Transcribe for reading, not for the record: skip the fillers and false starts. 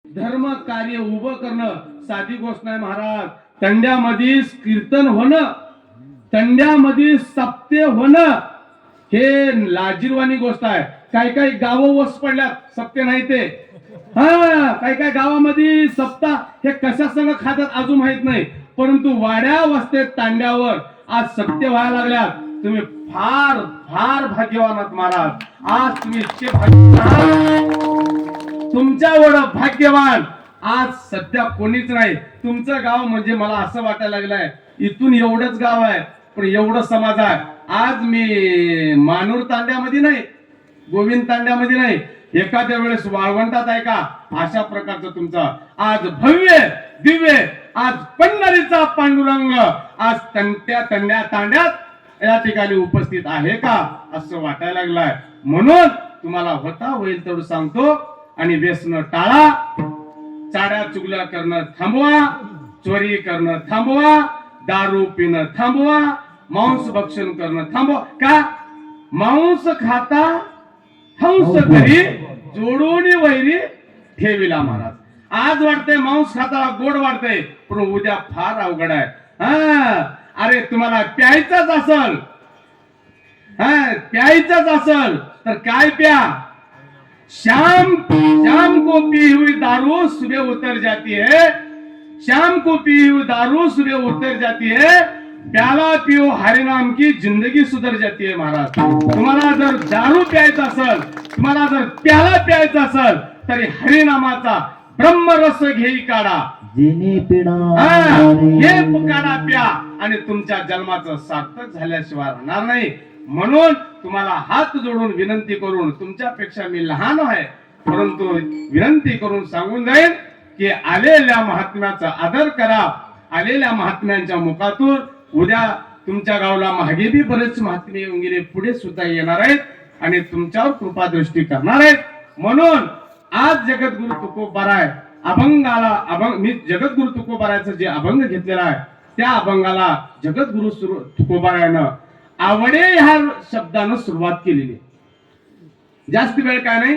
धर्म कार्य उभं करणं साधी गोष्ट नाही महाराज. तंड्यामध्ये कीर्तन होणं, तंड्यामध्ये सप्ते होणं हे लाजीरवाणी गोष्ट आहे. काही काही गावं वस पडल्यात, सप्ते नाही ते. काही काही गावामध्ये सप्ताह हे कशासंग खातात अजून माहित नाही, परंतु वाड्या वस्ते तांड्यावर आज सत्य व्हायला लागल्यात. तुम्ही फार फार भाग्यवान आहात महाराज. आज तुम्ही इतके भाग्यवान, तुमच्या एवढं भाग्यवान आज सध्या कोणीच नाही. तुमचं गाव म्हणजे मला असं वाटायला लागलंय इथून एवढंच गाव आहे पण एवढं समाज आहे. आज मी मानूर तांड्यामध्ये नाही, गोविंद तांड्यामध्ये नाही, एखाद्या वेळेस वाळवंटात आहे का, अशा प्रकारचं तुमचं आज भव्य दिव्य आज पंढरीचा पांडुरंग आज तंड्या तांड्यात या ठिकाणी उपस्थित आहे का असं वाटायला लागलंय. म्हणून तुम्हाला होता होईल तेवढं सांगतो. आणि व्यसन टाळा, चाड्या चुगल्या करणं थांबवा, चोरी करणं थांबवा, दारू पिणं थांबवा, मांस भक्षण करणं थांबवा. का मांस खाता हंस घरी जोडून वैरी ठेविला महाराज. आज वाटतंय मांस खाता गोड वाटतंय पण उद्या फार अवघड आहे. अरे तुम्हाला प्यायचंच असल, प्यायचंच असल तर काय प्या. शाम शाम को पी हुई दारू सुबह उतर जाती है, शाम को पी हुई दारू सुबह उतर जाती है, प्याला पिओ हरे नाम की जिंदगी सुधर जाती है महाराज. तुम्हाला जर दारू प्यायचा असेल, तुम्हाला जर प्याला प्यायचा असेल तरी हरिनामाचा ब्रह्मरस घेई काढा, हे काढा प्या आणि तुमच्या जन्माचं सार्थक झाल्याशिवाय राहणार नाही. म्हणून तुम्हाला हात जोडून विनंती करून, तुमच्यापेक्षा मी लहान आहे परंतु विनंती करून सांगून जाईल की आलेल्या महात्म्याचा आदर करा. आलेल्या महात्म्यांच्या मुखातून उद्या तुमच्या गावाला मागे बी बरेच महात्मे येऊन गेले, पुढे सुद्धा येणार आहेत आणि तुमच्यावर कृपा दृष्टी करणार आहेत. म्हणून आज जगद्गुरु तुकोबाराय अभंगाला मी जगद्गुरु तुकोबारायचं जे अभंग घेतलेला आहे त्या अभंगाला जगद्गुरु तुकोबारायनं आवडे ह्या शब्दानं सुरुवात केलेली. जास्त वेळ काय नाही,